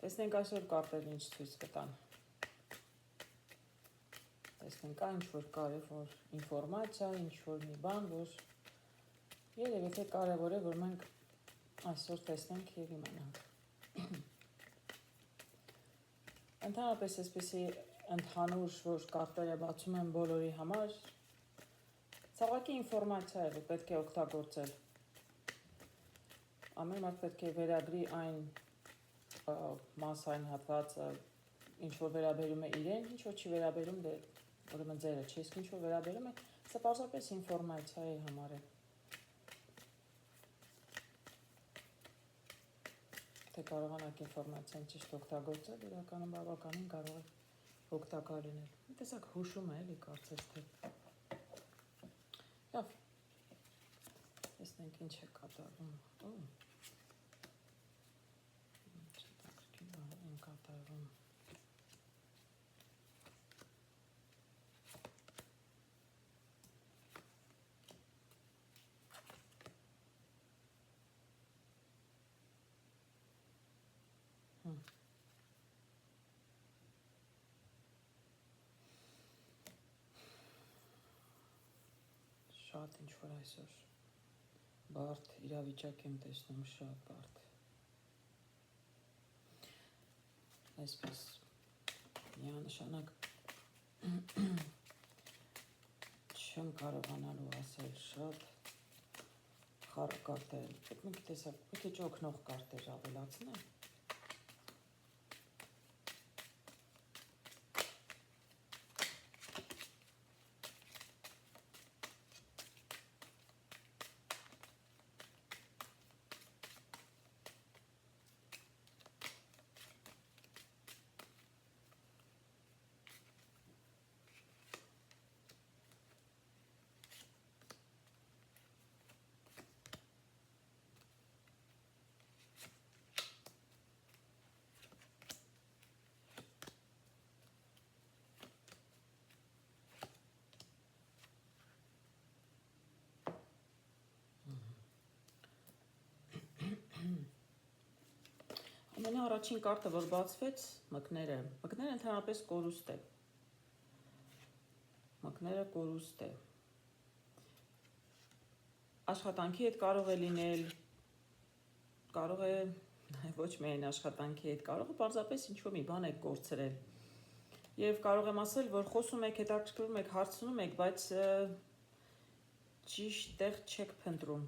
Տեսնենք այսօր կարտերը ինչ ցույց կտան։ Տեսնենք այն ինչ-որ կարևոր ինֆորմացիա, ինչ-որ մի բան, որ երևի թե կարևոր է, որ մենք այսօր տեսնենք եւ իմանանք։ Ընդհանրապես այսպեսի ընդհանուր որ կարտերը բացում են բոլորի համար, ցավոքի ինֆորմացիա է, որ պետք է օգտագործել։ Ամեն մարդ պետք է վերագրի այն մասային հատվածը, ինչ որ վերաբերում է իրեն, ինչ որ չի վերաբերում, դե ուրեմն ձերը չի, իսկ ինչ որ վերաբերում է, սա պարզապես ինֆորմացիայի համար է։ Թե կարողանաք ինֆորմացիան ճիշտ օգտագործել, իրականում բավականին կարող է օգտակար լինել։ Մի տեսակ հուշում է, էլի կարծես թե։ Լավ։ Տեսնենք ինչ է կատարվում։ Ինչ կատարվում։ Շատ ինչ-որ այսօր բարդ իրավիճակ եմ տեսնում, շատ բարդ։ Այսպես միանշանակ չեմ կարողանալու ասել շատ խառը կարտեր, մի տեսակ, մի քիչ օգնող կարտեր ավելացնեմ։ Ամենաառաջին կարտը, որ բացվեց, մկները։ Մկները ընդհանրապես կորուստ է։ Մկները կորուստ է։ Աշխատանքի հետ կարող է լինել, կարող է ոչ միայն աշխատանքի հետ, կարող է պարզապես ինչ-որ մի բան եք կորցրել։ Եվ կարող եմ ասել, որ խոսում եք, հետաքրքրվում եք, հարցնում եք, բայց ճիշտ տեղ չեք փնտրում։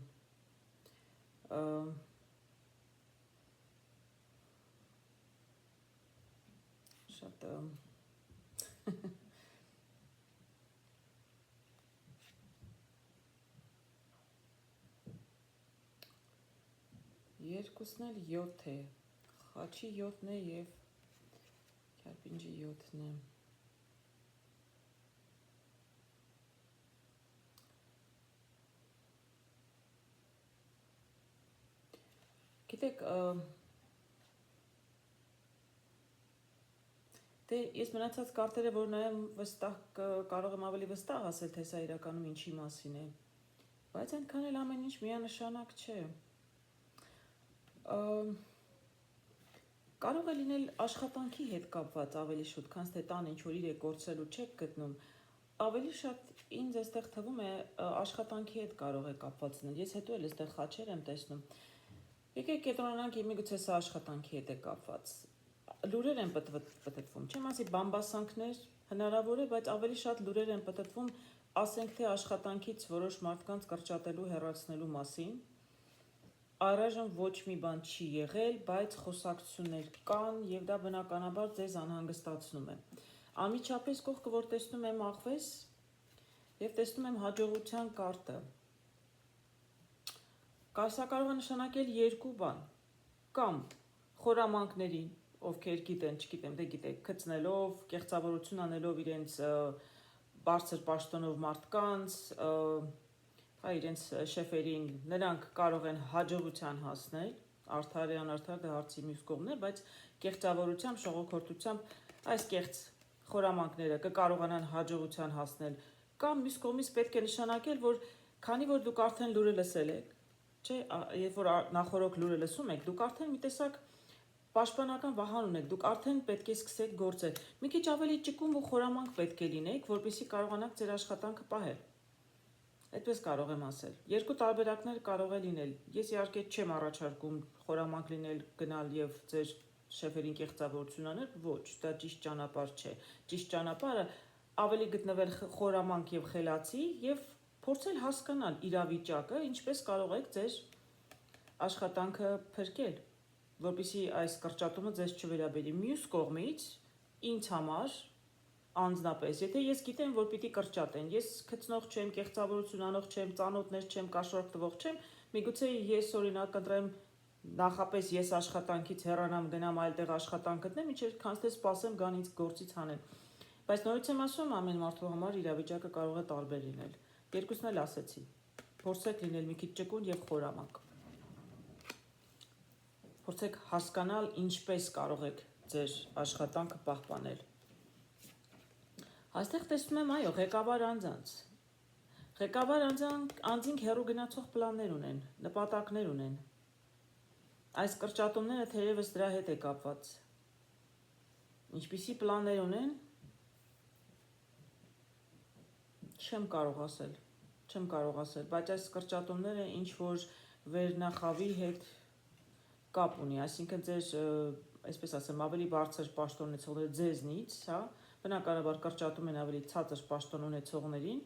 Շատ երկուսն էլ 7 է, խաչի 7-ն է և քյարպինջի 7-ն է։ Գիտեք, դե ես մնացած կարտերը, որ նայեմ վստահ կարող եմ ավելի վստահ ասել, թե սա իրականում ինչի մասին է, բայց այնքան էլ ամեն ինչ միանշանակ չէ։ Կարող է լինել աշխատանքի հետ կապված ավելի շուտ, քան թե տան ինչ որ իրեք կորցրելու չեք գտնում, ավելի շատ ինձ այստեղ թվում է աշխատանքի հետ կարող է կապված լինել, ես հետո էլ այստեղ խաչեր եմ տեսնում։ Եկեք կենտրոնանանք, միգուցե սա աշխատանքի հետ է կապված։ Լուրեր են պտտվում, չեմ ասի բամբասանքներ, հնարավոր է, բայց ավելի շատ լուրեր են պտտվում, ասենք թե աշխատանքից որոշ մարդկանց կրճատելու, հեռացնելու մասին։ Առայժմ ոչ մի բան չի եղել, բայց խոսակցություններ կան եւ դա բնականաբար ձեզ անհանգստացնում է։ Անմիջապես կողքը, որ տեսնում եմ աղվես եւ տեսնում եմ հաջողության կարտը։ Սա կարող է նշանակել երկու բան, կամ խորամանկներին, ովքեր գիտեն, չգիտեմ, դե գիտեք, գցնելով, կեղծավորություն անելով իրենց բարձր պաշտոնով մարդկանց, իրենց շեֆերին, նրանք կարող են հաջողության հասնել, արդար է, անարդար, դա հարցի մյուս կողմն է, բայց կեղծավորությամբ, շողոքորթությամբ այս կեղծ խորամանկները կկարողանան հաջողության հասնել, կամ մյուս կողմից պետք է նշանակել, որ քանի որ դուք արդեն լուրը լսել եք, չէ, երբ որ նախորոք լուրը լսում եք, դուք արդեն մի տեսակ պաշտպանական վահան ունեք, դուք արդեն պետք է սկսեք գործել։ Մի քիչ ավելի ճկուն ու խորամանկ պետք է լինեք, որպեսզի կարողանաք ձեր աշխատանքը պահել։ Այդպես կարող եմ ասել։ Երկու տարբերակներ կարող է լինել։ Ես իհարկե չեմ առաջարկում խորամանկ լինել, գնալ եւ ձեր շեֆերին կեղծավորություն անել, ոչ, դա ճիշտ ճանապարհ չէ։ Ճիշտ ճանապարհը ավելի գտնվել խորամանկ եւ խելացի եւ փորձել հասկանալ իրավիճակը, ինչպես կարող եք ձեր աշխատանքը փրկել, որպեսզի այս կրճատումը ձեզ չվերաբերի։ Մյուս կողմից ինձ համար անձնապես, եթե ես գիտեմ, որ պիտի կրճատեն, ես քծնող չեմ, կեղծավորություն անող չեմ, ծանոթներ չեմ, կաշառք տվող չեմ, միգուցե ես օրինակ կընտրեմ նախապես ես աշխատանքից հեռանամ, գնամ այլտեղ աշխատանք գտնեմ, ինչեր քանց թե սպասեմ գան ինձ գործից հանեն։ Բայց նորից եմ ասում, ամեն մարդու համար իրավիճակը կարող է տարբեր լինել։ Երկուսն էլ ասեցի։ Փորձեք լինել մի քիչ ճկուն եւ խորամանկ։ Փորձեք հասկանալ ինչպես կարող եք ձեր աշխատանքը պահպանել։ Այստեղ տեսնում եմ, այո, ղեկավար անձանց։ Ղեկավար անձինք հեռու գնացող պլաններ ունեն, նպատակներ ունեն։ Այս կրճատումները թերևս դրա հետ է կապված։ Ինչպիսի պլաններ ունեն, չեմ կարող ասել, բայց այս կրճատումները ինչ որ վերնախավի հետ կապ ունի, այսինքն ձեր, այսպես ասեմ, ավելի բարձր պաշտոն ունեցողները ձեզնից, հա, բնականաբար կրճատում են ավելի ցածր պաշտոն ունեցողներին,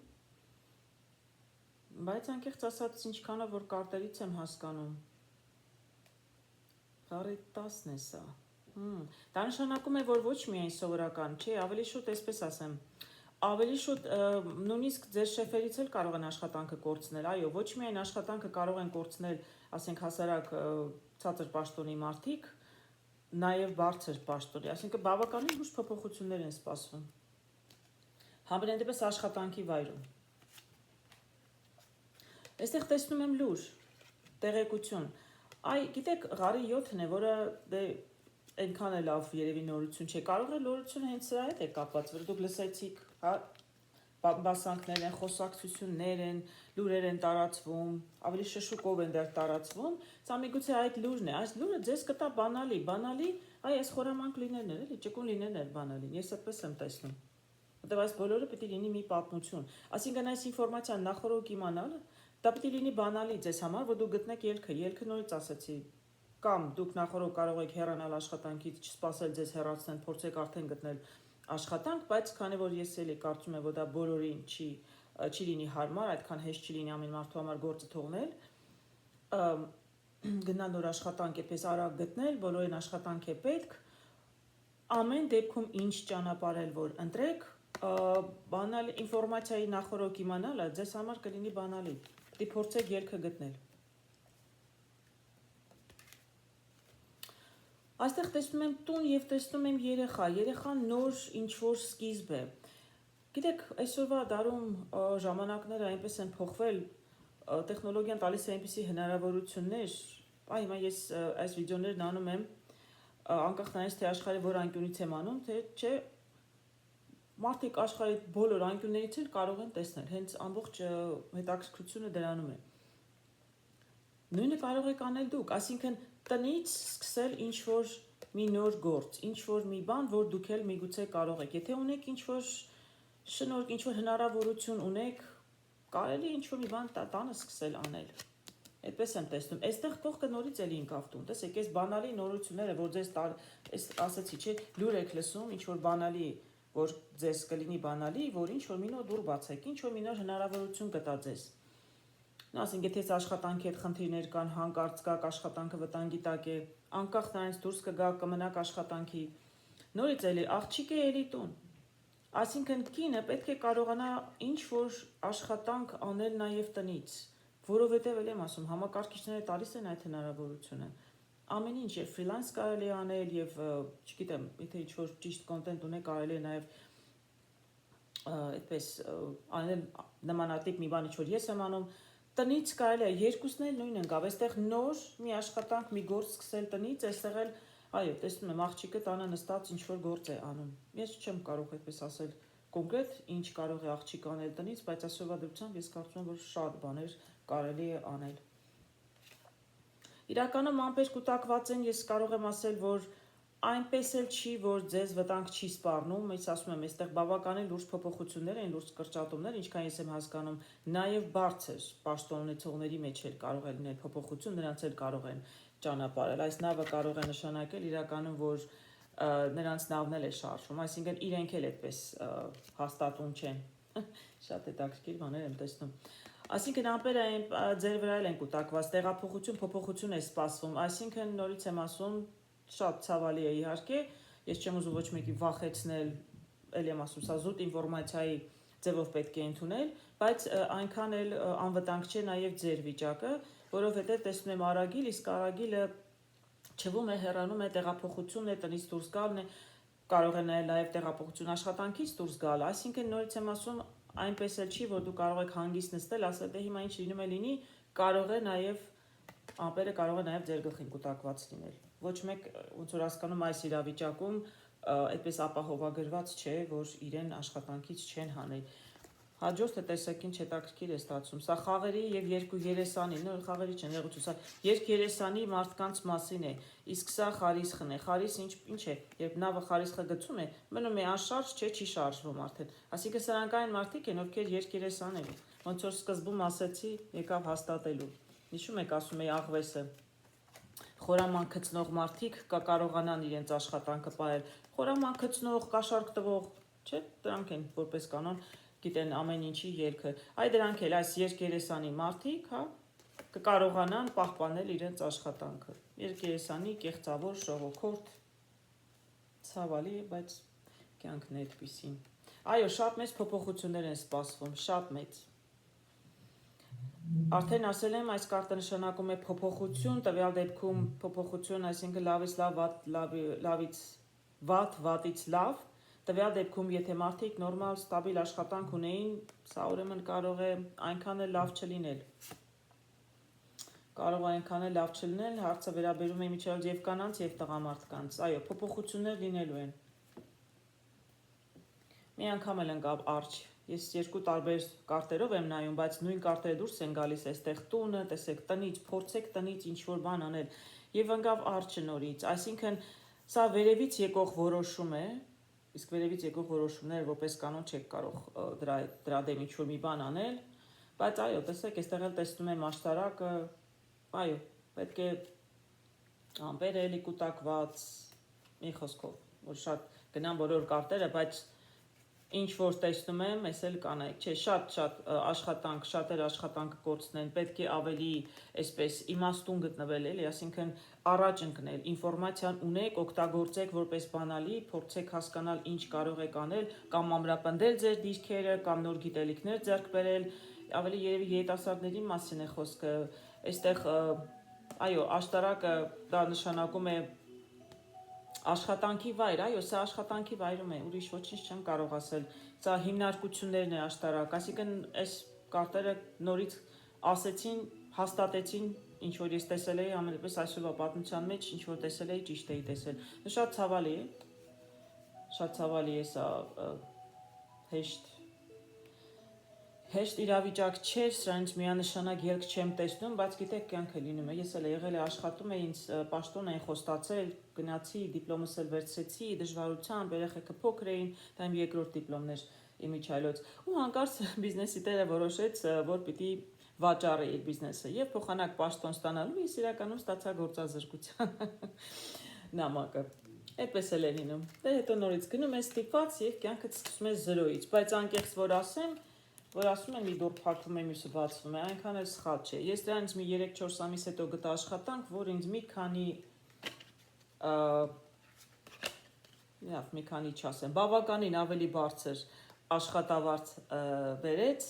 բայց անկեղծ ասած, ինչքանով որ կարտերից եմ հասկանում, Բարի 10-ն է սա։ Դա նշանակում է, որ ոչ միայն սովորական չի, ավելի շուտ, այսպես ասեմ, ավելի շուտ նույնիսկ ձեր շեֆերից էլ կարող են աշխատանքը կորցնել, այո, ոչ միայն աշխատանքը կարող են կորցնել, ասենք հասարակ ցածր պաշտոնի մարդիկ, նաև բարձր պաշտոնի, այսինքն բավականին լուրջ փոփոխություններ են սպասվում։ Համենայն դեպս աշխատանքի վայրում։ Այստեղ տեսնում եմ լուր, տեղեկություն։ Գիտեք, Ղարի 7-ն է, որը այնքան է լավ երևի նորություն չէ, կարող է նորությունը հենց սրա հետ է կապված, որ դուք լսեցիք, հա, բասանքներ են, խոսակցություններ են, լուրեր են տարածվում, ավելի շշուկով են դեռ տարածվում, սա միգուցե այդ լուրն է, այս լուրը ձեզ կտա բանալի, այս խորամանկ լինելն էր, էլի, ճկուն լինելն էր բանալին, ես այդպես եմ տեսնում, որտեղ այս բոլորը պիտի լինի մի պատմություն, այսինքն այս ինֆորմացիան նախորոք իմանալը, դա պիտի լինի բանալի ձեզ համար, որ դուք գտնեք ելքը նորից ասեցի, կամ դուք նախորդ կարող եք հեռանալ աշխատանքից, չսպասել ձեզ հեռացնեն, փորձեք արդեն գտնել աշխատանք, բայց քանի որ ես էլի կարծում եմ, որ դա բոլորին չի լինի հարմար, այդքան հեշտ չի լինի ամեն մարդու համար գործը թողնել, գնալ նոր աշխատանք այդպես արագ գտնել, բոլորին աշխատանք է պետք, ամեն դեպքում ինչ ճանապարհել որ ընտրեք, բանալ ինֆորմացիայի նախորդ իմանալը ձեզ համար կլինի բանալի, դի փորձեք ելքը գտնել։ Այստեղ տեսնում եմ տուն և տեսնում եմ երեխան նոր ինչ-որ սկիզբ է։ Գիտեք, այսօրվա դարում ժամանակները այնպես են փոխվել, տեխնոլոգիան տալիս է այնպիսի հնարավորություններ, հիմա ես այս վիդեոներն անում եմ, անկախ նրանից, թե աշխարհի որ անկյունից եմ անում, թե չէ, մարդիկ աշխարհի բոլոր անկյուններից էլ կարող են տեսնել, հենց ամբողջ հետաքրքրությունը դրանում է։ Նույնը կարող եք անել դուք, այսինքն տնից սկսել ինչ-որ մի նոր գործ, ինչ-որ մի բան, որ դուք էլ միգուցե կարող եք, եթե ունեք ինչ-որ շնորհք, ինչ-որ հնարավորություն ունեք, կարելի ինչ-որ մի բան տանը սկսել անել, այդպես եմ տեսնում, այստեղ կողքը նորից էլի ինքավ տուն, տեսեք, այս բանալի նորությունները, որ ձեզ ասեցի, չէ, լուր եք լսում, ինչ-որ բանալի, որ ձեզ կլինի բանալի, որ ինչ-որ մի նոր դուռ բացեք, ինչ-որ մի նոր հնարավորություն կտա ձեզ։ Ասենք, եթե աշխատանքի հետ խնդիրներ կան, հանկարծ գաք աշխատանքը վտանգի տակ է, անկախ նրանից դուրս կգաք, կմնաք աշխատանքի, նորից էլի աղջիկ է էլի տուն։ Այսինքն կինը պետք է կարողանա ինչ-որ աշխատանք անել նաև տնից, որովհետև էլ եմ ասում, համակարգիչները տալիս են այդ հնարավորությունը։ Ամեն ինչ եւ ֆրիլանս կարելի է անել եւ, չգիտեմ, եթե ինչ-որ ճիշտ կոնտենտ ունեք, կարելի է նաև այդպես անել նմանատիպ մի բան, ինչ-որ ես եմ անում, տնից կարելի է, երկուսն էլ նույնն ընկավ, այստեղ նոր մի աշխատանք, մի գործ սկսել տնից, այստեղ էլ, այո, տեսնում եմ, աղջիկը տանը նստած ինչ-որ գործ է անում։ Ես չեմ կարող այդպես ասել կոնկրետ ինչ կարող է աղջիկ անել տնից, բայց այսօրվա դրությամբ ես կարծում եմ, որ շատ բաներ կարելի է անել։ Իրականում ամպեր կուտակված են, ես կարող եմ ասել, որ այնպես էլ չի, որ ձեզ վտանգ չի սպառնում, ես ասում եմ, այստեղ բավականին լուրջ փոփոխություններ են, լուրջ կրճատումներ, ինչքան ես եմ հասկանում, նաև բարձր պաշտոն ունեցողների մեջ էլ կարող է լինել փոփոխություն, նրանց էլ կարող են ճանապարհել։ Այս նավը կարող է նշանակել իրականում, որ նրանց նավն էլ է շարժվում, այսինքն իրենք էլ այդպես հաստատուն չեն։ Շատ հետաքրքիր բաներ եմ տեսնում։ Այսինքն ամպերը ձեր վրա են կուտակված, տեղափոխություն, փոփոխություն է սպասվում, այսինքն նորից եմ ասում, շատ ցավալի է իհարկե, ես չեմ ուզում ոչ մեկի վախեցնել, ելի եմ ասում, սա զուտ ինֆորմացիայի ձևով պետք է ընդունել, բայց այնքան էլ անվտանգ չէ նաև ձեր վիճակը, որովհետև տեսնում եմ Արագիլ, իսկ Արագիլը չվում է, հեռանում է, տեղափոխությունն է, տնից դուրս գալն է, կարող է նաև տեղափոխություն աշխատանքից դուրս գալ, այսինքն նորից եմ ասում, այնպես էլ չի, որ դու կարող եք հանգիստ նստել, ասել դե հիմա ինչ լինում է լինի, կարող է նաև ամպերը կարող է նաև ձեր գլխին կուտակված լինել։ Ոչ մեկ ոնց որ հասկանում այս իրավիճակում այդպես ապահովագրված չէ, որ իրեն աշխատանքից չեն հանել։ Հաջորդը տեսեք ինչ հետաքրքիր է ստացվում։ Սա խաղերի եւ երկու երեսանի, նոր խաղերի չեն եղուցու, սա երկերեսանի մարդկանց մասին է։ Իսկ սա խարիսխն է։ Խարիսը ինչ է, երբ նավը խարիսխը գցում է, մնում է անշարժ, չէ, չի շարժվում արդեն։ Այսինքն սրանք այն մարդիկ են, ովքեր երկերեսան են։ Ոնց որ սկզբում ասեցի, եկավ հաստատելու։ Հիշում եք, ասում էի աղվեսը։ Խորաման գցնող մարդիկ կարողանան իրենց աշխատանքը պահել։ Խորաման գցնող, կաշառք տվող, չէ՞, դրանք են որպես կանոն գիտեն ամեն ինչի ելքը։ Այ դրանք էլ այս երկերեսանի մարդիկ, հա, կկարողանան պահպանել իրենց աշխատանքը։ Երկերեսանի, կեղծավոր, շողոքորթ, ցավալի է, բայց կյանքն է այդպիսին։ Այո, շատ մեծ փոփոխություններ են սպասվում, շատ մեծ։ Արդեն ասել եմ, այս կարտը նշանակում է փոփոխություն, տվյալ դեպքում փոփոխություն, այսինքն լավից լավ, լավից վատ, վատից լավ, տվյալ դեպքում եթե մարդիկ նորմալ, ստաբիլ աշխատանք ունեին, սա ուրեմն կարող է այնքան էլ լավ չլինել։ Կարող է այնքան էլ լավ չլինել, հարցը վերաբերում է միջև եւ կանանց եւ տղամարդկանց։ Այո, փոփոխություններ լինելու են։ Մի անգամ էլ ընկավ արջ։ Ես երկու տարբեր կարտերով եմ նայում, բայց նույն կարտերը դուրս են գալիս այստեղ տունը, տեսեք տնից, փորձեք տնից ինչ որ բան անել եւ ընկավ արջը նորից, այսինքն սա վերևից եկող որոշում է, իսկ վերևից եկող որոշումները որպես կանոն չեք կարող դրա դեմ ինչ որ մի բան անել, բայց այո, տեսեք, այստեղ էլ տեսնում եմ աշտարակը, այո, պետք է ամպերը էլի կուտակված, մի խոսքով, որ շատ գնան բոլոր կարտերը, բայց ինչ որ տեսնում եմ, ես էլ կանայք, չէ, շատ աշխատանք, շատեր աշխատանքը կորցնեն, պետք է ավելի այսպես իմաստուն գտնվել էլի, այսինքն առաջ ընկնել, ինֆորմացիան ունեք, օգտագործեք որպես բանալի, փորձեք հասկանալ ինչ կարող եք անել, կամ ամրապնդել ձեր դիրքերը, կամ նոր գիտելիքներ ձեռք բերել, ավելի երևի երիտասարդների մասին է խոսքը, այստեղ այո, աշտարակը դա նշանակում է աշխատանքի վայր, այո, սա աշխատանքի վայրում է, ուրիշ ոչինչ չեմ կարող ասել, սա հիմնարկություններն է աշտարակ, այսինքն այս կարտերը նորից ասեցին, հաստատեցին, ինչ որ ես տեսել էի, ամենապես այսօրվա պատմության մեջ, ինչ որ տեսել էի, ճիշտ էի տեսել, շատ ցավալի է սա հեշտ իրավիճակ չէր, սրանից միանշանակ ելք չեմ տեսնում, բայց գիտեք կյանքը լինում է, ես էլ եղել է աշխատում է, ինձ պաշտոն էին խոստացել, գնացի, դիպլոմս էլ վերցրեցի, դժվարությամբ, երեխեքը փոքր էին, դա իմ երկրորդ դիպլոմն էր իմիջիայլոց, ու հանկարծ բիզնեսի տերը որոշեց, որ պիտի վաճառի իր բիզնեսը եւ փոխանակ պաշտոն ստանալու ես իրականում ստացա գործազրկության նամակը։ Այդպես էլ է լինում։ Դե հետո նորից գնում ես ստիպված եւ կյանքը սկսում է 0-ից, բայց անկեղծ որ ասեմ, որ ասում են մի դուռ փակվում է, մյուսը բացվում է, այնքան էլ սխալ չէ։ Ես դրանից մի 3-4 ամիս հետո գտա աշխատանք, որ ինձ մի քանի չասեմ, բավականին ավելի բարձր աշխատավարձ բերեց,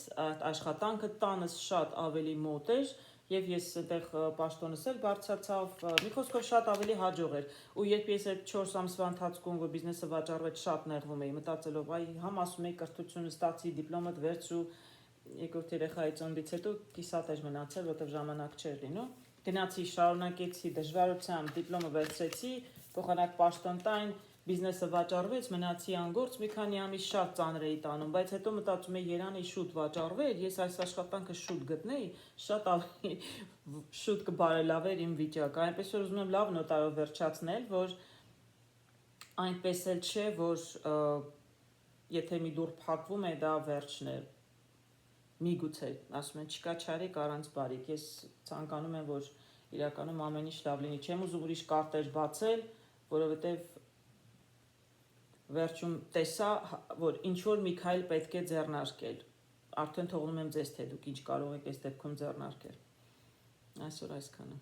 աշխատանքը տանս շատ ավելի մոտ էր եւ ես այդտեղ պաշտոնս էլ բարձրացավ, մի խոսքով շատ ավելի հաջող էր։ Ու երբ ես այդ 4 ամսվա ընթացքում, որ բիզնեսը վաճառվեց, շատ նեղվում էի, մտածելով, այ համ ասում էի կրթությունը ստացի, դիպլոմդ վերցրու, երկրորդ երեխայի ծննդից հետո կիսատ էր մնացել, որտեղ ժամանակ չէր լինում։ Գնացի, շարունակեցի դժվարությամբ, դիպլոմը վերցրեցի, փոխանակ պաշտոն տային, բիզնեսը վաճառվեց, մնացի անգործ, մի քանի ամիս շատ ծանր էի տանում, բայց հետո մտածում էի Երանի շուտ վաճառվեր, ես այս աշխատանքը շուտ գտնեի, շատ ավելի շուտ կբարելավեր իմ վիճակը, այնպես որ ուզում եմ լավ նոտայով վերջացնել, որ այնպես էլ չէ, որ եթե մի դուռ փակվում է, դա վերջն է։ Միգուցե, ասում են, չկա չարիք առանց բարիք։ Ես ցանկանում եմ, որ իրականում ամեն ինչ լավ լինի։ Չեմ ուզում ուրիշ կարտեր բացել, որովհետև վերջում տեսա, որ ինչ որ մի քայլ պետք է ձեռնարկել։ Արդեն թողնում եմ ձեզ, թե դուք ինչ կարող եք այս դեպքում ձեռնարկել։ Այսօր այսքանը։